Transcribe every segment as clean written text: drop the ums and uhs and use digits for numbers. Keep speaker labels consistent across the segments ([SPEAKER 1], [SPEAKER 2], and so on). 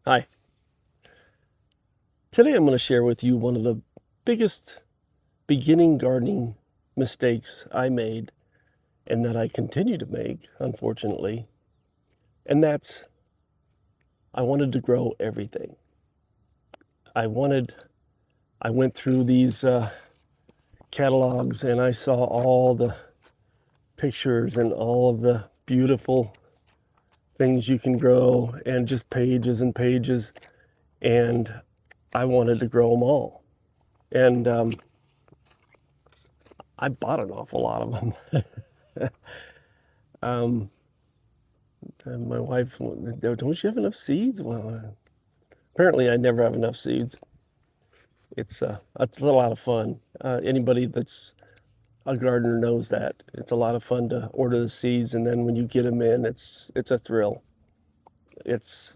[SPEAKER 1] Hi. Today I'm going to share with you one of the biggest beginning gardening mistakes I made and that I continue to make, unfortunately. And that's I wanted to grow everything. I went through these catalogs and I saw all the pictures and all of the beautiful things you can grow and just pages and pages. And I wanted to grow them all. And I bought an awful lot of them. And my wife, don't you have enough seeds? Well, apparently I never have enough seeds. It's a lot of fun. Anybody that's a gardener knows that. It's a lot of fun to order the seeds, and then when you get them in, it's a thrill. It's,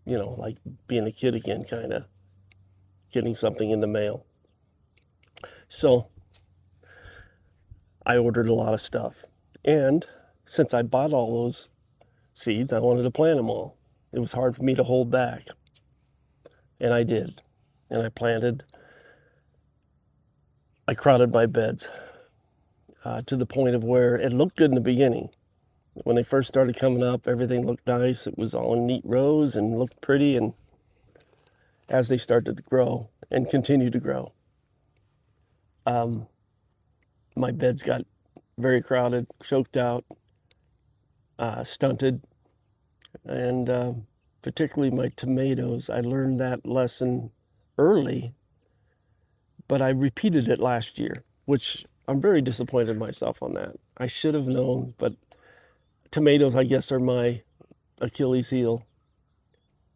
[SPEAKER 1] like being a kid again, kind of getting something in the mail. So I ordered a lot of stuff. And since I bought all those seeds, I wanted to plant them all. It was hard for me to hold back. And I did. And I crowded my beds to the point of where it looked good in the beginning. When they first started coming up, everything looked nice. It was all in neat rows and looked pretty. And as they started to grow and continue to grow, my beds got very crowded, choked out, stunted, and particularly my tomatoes. I learned that lesson early, but I repeated it last year, which I'm very disappointed in myself on that. I should have known, but tomatoes, I guess, are my Achilles heel.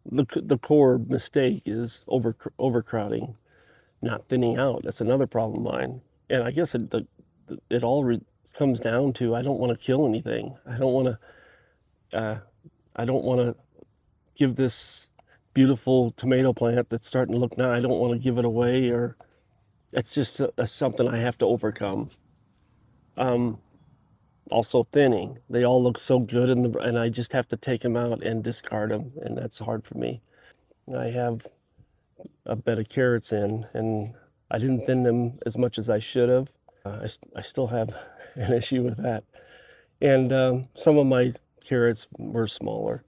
[SPEAKER 1] The core mistake is overcrowding, not thinning out. That's another problem of mine. And I guess it all comes down to I don't want to kill anything. I don't want to give this beautiful tomato plant that's starting to look now. I don't want to give it away, or it's just something I have to overcome. Also thinning. They all look so good and I just have to take them out and discard them, and that's hard for me. I have a bed of carrots in, and I didn't thin them as much as I should have. I still have an issue with that. And some of my carrots were smaller.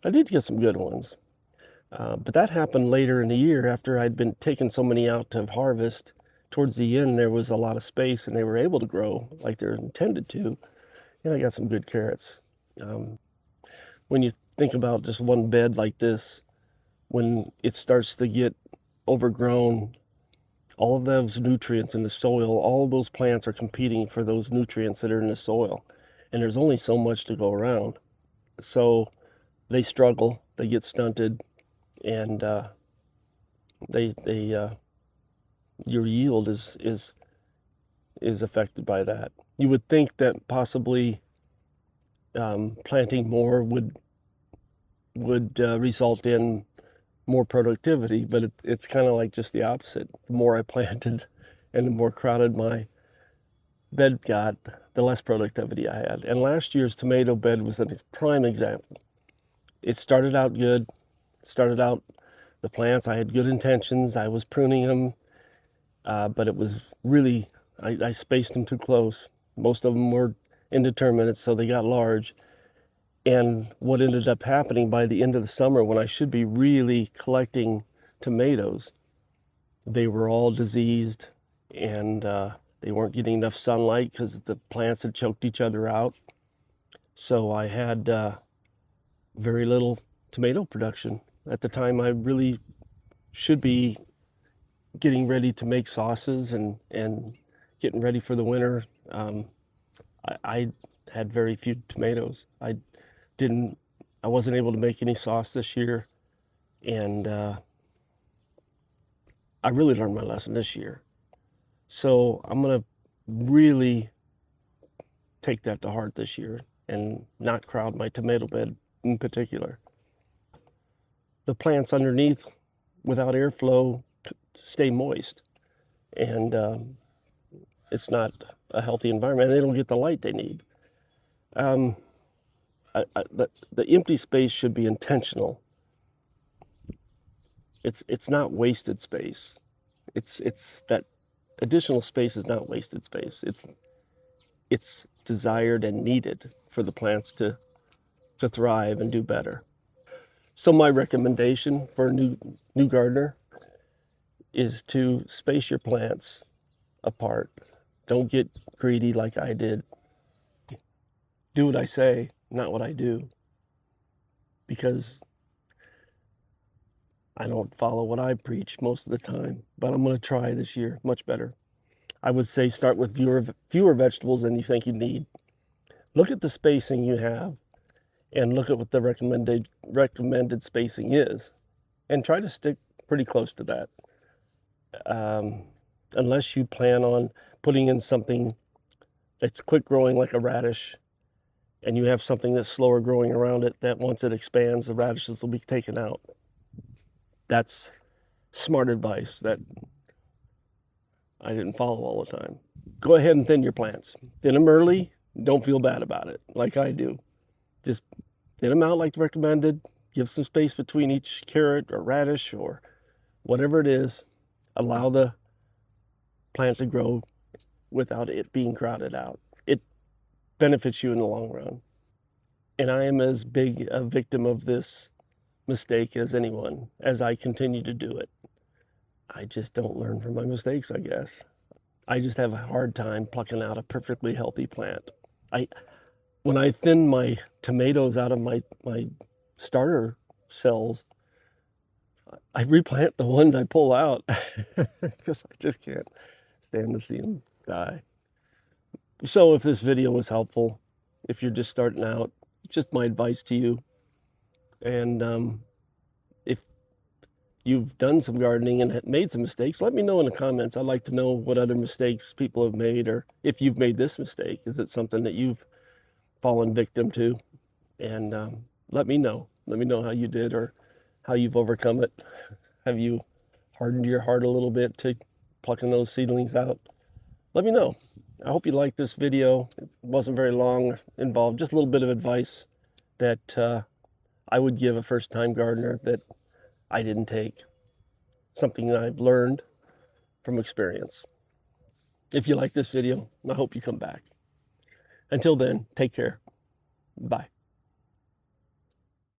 [SPEAKER 1] I did get some good ones. But that happened later in the year after I'd been taking so many out to harvest. Towards the end, there was a lot of space and they were able to grow like they're intended to. And I got some good carrots. When you think about just one bed like this, when it starts to get overgrown, all of those nutrients in the soil, all of those plants are competing for those nutrients that are in the soil. And there's only so much to go around. So they struggle, they get stunted, and your yield is affected by that. You would think that possibly planting more would result in more productivity, but it's kind of like just the opposite. The more I planted and the more crowded my bed got, the less productivity I had. And last year's tomato bed was a prime example. It started out good. The plants, I had good intentions. I was pruning them, but it was really, I spaced them too close. Most of them were indeterminate, so they got large. And what ended up happening by the end of the summer, when I should be really collecting tomatoes, they were all diseased, and they weren't getting enough sunlight because the plants had choked each other out. So I had very little tomato production. At the time, I really should be getting ready to make sauces and getting ready for the winter. I had very few tomatoes. I wasn't able to make any sauce this year, and I really learned my lesson this year. So I'm gonna really take that to heart this year and not crowd my tomato bed in particular. The plants underneath, without airflow, stay moist, and it's not a healthy environment. They don't get the light they need. The empty space should be intentional. It's not wasted space. It's that additional space is not wasted space. It's desired and needed for the plants to thrive and do better. So my recommendation for a new gardener is to space your plants apart. Don't get greedy like I did. Do what I say, not what I do, because I don't follow what I preach most of the time, but I'm going to try this year much better. I would say start with fewer vegetables than you think you need. Look at the spacing you have and look at what the recommended spacing is and try to stick pretty close to that. Unless you plan on putting in something that's quick growing like a radish and you have something that's slower growing around it that once it expands, the radishes will be taken out. That's smart advice that I didn't follow all the time. Go ahead and thin your plants. Thin them early. Don't feel bad about it like I do. Just thin them out like recommended. Give some space between each carrot or radish or whatever it is. Allow the plant to grow without it being crowded out. It benefits you in the long run. And I am as big a victim of this mistake as anyone as I continue to do it. I just don't learn from my mistakes, I guess. I just have a hard time plucking out a perfectly healthy plant. When I thin my tomatoes out of my starter cells, I replant the ones I pull out because I just can't stand to see them die. So if this video was helpful, if you're just starting out, just my advice to you. And if you've done some gardening and made some mistakes, let me know in the comments. I'd like to know what other mistakes people have made, or if you've made this mistake. Is it something that you've fallen victim to? And let me know. Let me know how you did or how you've overcome it. Have you hardened your heart a little bit to plucking those seedlings out? Let me know. I hope you liked this video. It wasn't very long, involved just a little bit of advice that I would give a first-time gardener that I didn't take. Something that I've learned from experience. If you like this video, I hope you come back. Until then, take care. Bye.